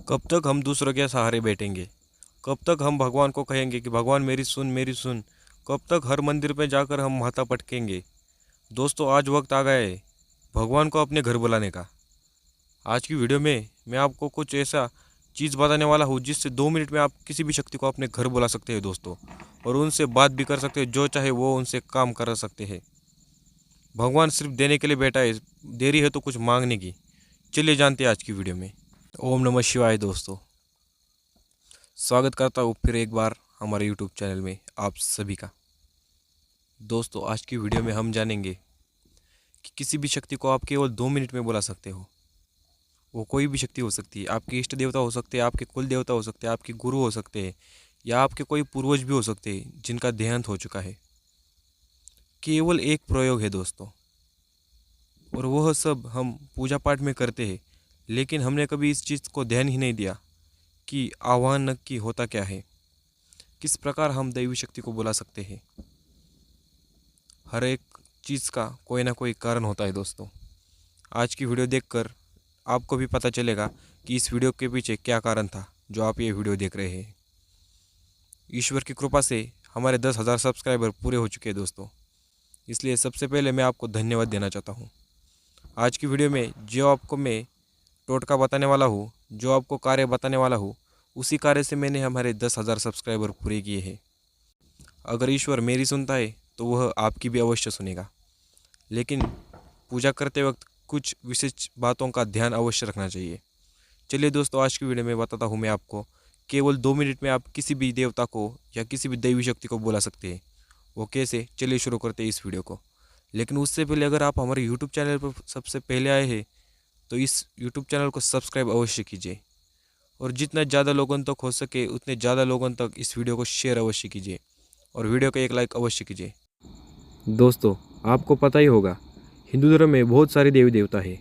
कब तक हम दूसरों के सहारे बैठेंगे? कब तक हम भगवान को कहेंगे कि भगवान मेरी सुन मेरी सुन? कब तक हर मंदिर पे जाकर हम माथा पटकेंगे? दोस्तों, आज वक्त आ गया है भगवान को अपने घर बुलाने का। आज की वीडियो में मैं आपको कुछ ऐसा चीज़ बताने वाला हूँ जिससे 2 मिनट में आप किसी भी शक्ति को अपने घर बुला सकते हैं दोस्तों, और उनसे बात भी कर सकते हैं, जो चाहे वो उनसे काम कर सकते हैं। भगवान सिर्फ देने के लिए बैठा है, देरी है तो कुछ मांगने की। चलिए जानते हैं आज की वीडियो में। ओम नमः शिवाय दोस्तों, स्वागत करता हूँ फिर एक बार हमारे यूट्यूब चैनल में आप सभी का। दोस्तों, आज की वीडियो में हम जानेंगे कि किसी भी शक्ति को आप केवल 2 मिनट में बुला सकते हो। वो कोई भी शक्ति हो सकती है, आपके इष्ट देवता हो सकते हैं, आपके कुल देवता हो सकते हैं, आपके गुरु हो सकते हैं, या आपके कोई पूर्वज भी हो सकते हैं जिनका देहांत हो चुका है। केवल एक प्रयोग है दोस्तों, और वह सब हम पूजा पाठ में करते हैं, लेकिन हमने कभी इस चीज़ को ध्यान ही नहीं दिया कि आह्वान नक्की होता क्या है, किस प्रकार हम दैवी शक्ति को बुला सकते हैं। हर एक चीज़ का कोई ना कोई कारण होता है दोस्तों। आज की वीडियो देखकर आपको भी पता चलेगा कि इस वीडियो के पीछे क्या कारण था जो आप ये वीडियो देख रहे हैं। ईश्वर की कृपा से हमारे 10,000 सब्सक्राइबर पूरे हो चुके हैं दोस्तों, इसलिए सबसे पहले मैं आपको धन्यवाद देना चाहता हूँ। आज की वीडियो में जो आपको मैं टोटका बताने वाला हूँ, जो आपको कार्य बताने वाला हूँ, उसी कार्य से मैंने हमारे 10,000 सब्सक्राइबर पूरे किए हैं। अगर ईश्वर मेरी सुनता है तो वह आपकी भी अवश्य सुनेगा, लेकिन पूजा करते वक्त कुछ विशेष बातों का ध्यान अवश्य रखना चाहिए। चलिए दोस्तों, आज की वीडियो में बताता हूँ मैं आपको केवल 2 मिनट में आप किसी भी देवता को या किसी भी दैवी शक्ति को बुला सकते हैं। वो कैसे, चलिए शुरू करते हैं इस वीडियो को। लेकिन उससे पहले अगर आप हमारे यूट्यूब चैनल पर सबसे पहले आए हैं तो इस यूट्यूब चैनल को सब्सक्राइब अवश्य कीजिए, और जितना ज़्यादा लोगों तक हो सके उतने ज़्यादा लोगों तक इस वीडियो को शेयर अवश्य कीजिए, और वीडियो को एक लाइक अवश्य कीजिए। दोस्तों, आपको पता ही होगा, हिंदू धर्म में बहुत सारे देवी देवता है।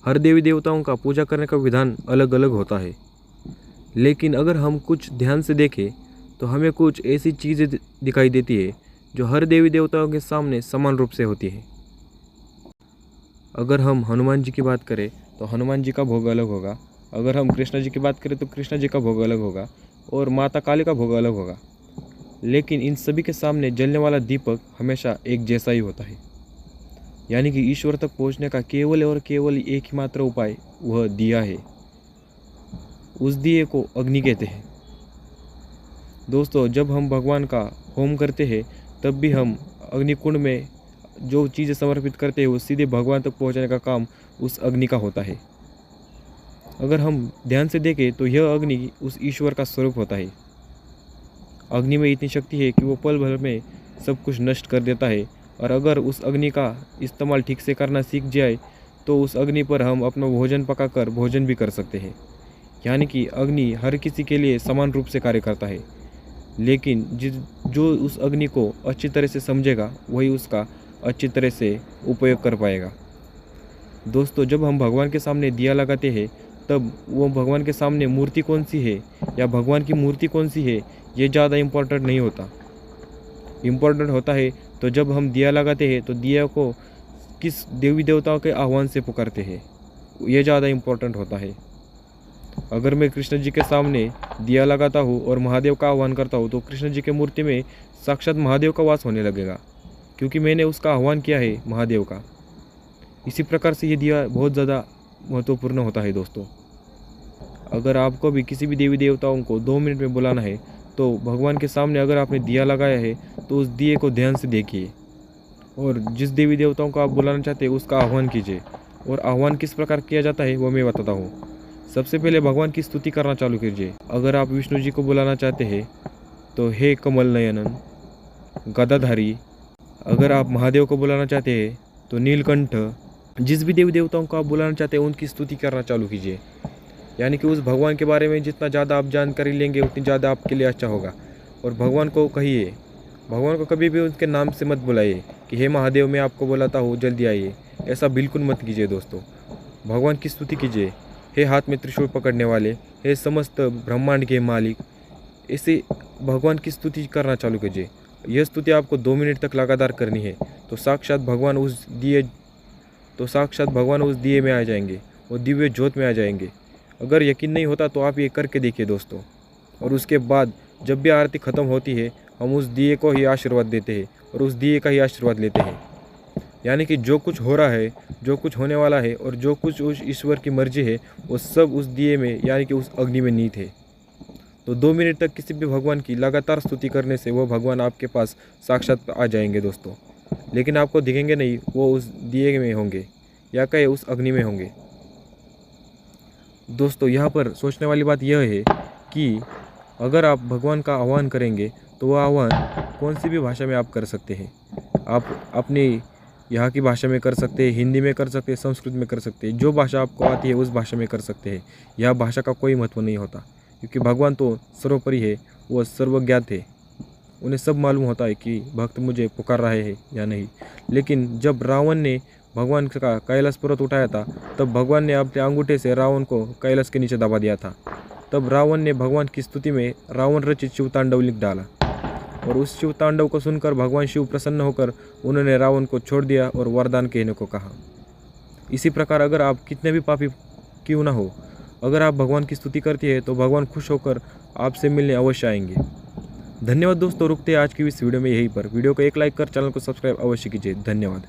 हर देवी देवताओं का पूजा करने का विधान अलग अलग होता है, लेकिन अगर हम कुछ ध्यान से देखें तो हमें कुछ ऐसी चीज़ें दिखाई देती है जो हर देवी देवताओं के सामने समान रूप से होती है। अगर हम हनुमान जी की बात करें तो हनुमान जी का भोग अलग होगा, अगर हम कृष्ण जी की बात करें तो कृष्ण जी का भोग अलग होगा, और माता काली का भोग अलग होगा। लेकिन इन सभी के सामने जलने वाला दीपक हमेशा एक जैसा ही होता है। यानी कि ईश्वर तक पहुंचने का केवल और केवल एक ही मात्र उपाय वह दिया है। उस दिए को अग्नि कहते हैं। दोस्तों, जब हम भगवान का होम करते हैं तब भी हम अग्निकुंड में जो चीज़ें समर्पित करते हैं वो सीधे भगवान तक पहुंचाने का काम उस अग्नि का होता है। अगर हम ध्यान से देखें तो यह अग्नि उस ईश्वर का स्वरूप होता है। अग्नि में इतनी शक्ति है कि वो पल भर में सब कुछ नष्ट कर देता है, और अगर उस अग्नि का इस्तेमाल ठीक से करना सीख जाए तो उस अग्नि पर हम अपना भोजन पकाकर भोजन भी कर सकते हैं। यानी कि अग्नि हर किसी के लिए समान रूप से कार्य करता है, लेकिन जो उस अग्नि को अच्छी तरह से समझेगा वही उसका अच्छी तरह से उपयोग कर पाएगा। दोस्तों, जब हम भगवान के सामने दिया लगाते हैं तब वो भगवान के सामने मूर्ति कौन सी है या भगवान की मूर्ति कौन सी है ये ज़्यादा इम्पोर्टेंट नहीं होता। इम्पोर्टेंट होता है तो जब हम दिया लगाते हैं तो दिया को किस देवी देवताओं के आह्वान से पुकारते हैं, ये ज़्यादा इम्पोर्टेंट होता है। अगर मैं कृष्ण जी के सामने दिया लगाता हूँ और महादेव का आह्वान करता हूँ तो कृष्ण जी के मूर्ति में साक्षात महादेव का वास होने लगेगा, क्योंकि मैंने उसका आह्वान किया है महादेव का। इसी प्रकार से ये दिया बहुत ज़्यादा महत्वपूर्ण होता है दोस्तों। अगर आपको भी किसी भी देवी देवताओं को 2 मिनट में बुलाना है तो भगवान के सामने अगर आपने दिया लगाया है तो उस दिए को ध्यान से देखिए, और जिस देवी देवताओं को आप बुलाना चाहते हैं उसका आह्वान कीजिए। और आह्वान किस प्रकार किया जाता है वो मैं बताता हूँ। सबसे पहले भगवान की स्तुति करना चालू कीजिए। अगर आप विष्णु जी को बुलाना चाहते हैं तो हे कमल नयनन गदाधारी। अगर आप महादेव को बुलाना चाहते हैं तो नीलकंठ। जिस भी देवी देवताओं को आप बुलाना चाहते हैं उनकी स्तुति करना चालू कीजिए। यानी कि उस भगवान के बारे में जितना ज़्यादा आप जानकारी लेंगे उतनी ज़्यादा आपके लिए अच्छा होगा। और भगवान को कहिए, भगवान को कभी भी उनके नाम से मत बुलाइए कि हे महादेव मैं आपको बुलाता हूँ जल्दी आइए, ऐसा बिल्कुल मत कीजिए दोस्तों। भगवान की स्तुति कीजिए, हे हाथ में त्रिशूल पकड़ने वाले, हे समस्त ब्रह्मांड के मालिक। ऐसे भगवान की स्तुति करना चालू कीजिए। यह स्तुति आपको 2 मिनट तक लगातार करनी है तो साक्षात भगवान उस दिए में आ जाएंगे, वो दिव्य ज्योत में आ जाएंगे। अगर यकीन नहीं होता तो आप ये करके देखिए दोस्तों। और उसके बाद जब भी आरती ख़त्म होती है हम उस दिए को ही आशीर्वाद देते हैं और उस दिए का ही आशीर्वाद लेते हैं। यानी कि जो कुछ हो रहा है, जो कुछ होने वाला है और जो कुछ उस ईश्वर की मर्जी है वो सब उस दिए में यानी कि उस अग्नि में नीत है। तो 2 मिनट तक किसी भी भगवान की लगातार स्तुति करने से वो भगवान आपके पास साक्षात आ जाएंगे दोस्तों। लेकिन आपको दिखेंगे नहीं, वो उस दिए में होंगे या कहे उस अग्नि में होंगे। दोस्तों यहाँ पर सोचने वाली बात यह है कि अगर आप भगवान का आह्वान करेंगे तो वह आह्वान कौन सी भी भाषा में आप कर सकते हैं। आप अपनी यहाँ की भाषा में कर सकते हैं, हिंदी में कर सकते हैं, संस्कृत में कर सकते हैं, जो भाषा आपको आती है उस भाषा में कर सकते हैं। यह भाषा का कोई महत्व नहीं होता, क्योंकि भगवान तो सर्वोपरि है, वह सर्वज्ञात है। उन्हें सब मालूम होता है कि भक्त मुझे पुकार रहे हैं या नहीं। लेकिन जब रावण ने भगवान का कैलाश पर्वत उठाया था तब भगवान ने अपने अंगूठे से रावण को कैलाश के नीचे दबा दिया था। तब रावण ने भगवान की स्तुति में रावण रचित शिव तांडव लिख डाला और उस शिव तांडव को सुनकर भगवान शिव प्रसन्न होकर उन्होंने रावण को छोड़ दिया और वरदान कहने को कहा। इसी प्रकार अगर आप कितने भी पापी क्यों ना हो, अगर आप भगवान की स्तुति करती है तो भगवान खुश होकर आपसे मिलने अवश्य आएंगे। धन्यवाद दोस्तों, रुकते हैं आज की इस वीडियो में यहीं पर। वीडियो को एक लाइक कर चैनल को सब्सक्राइब अवश्य कीजिए। धन्यवाद।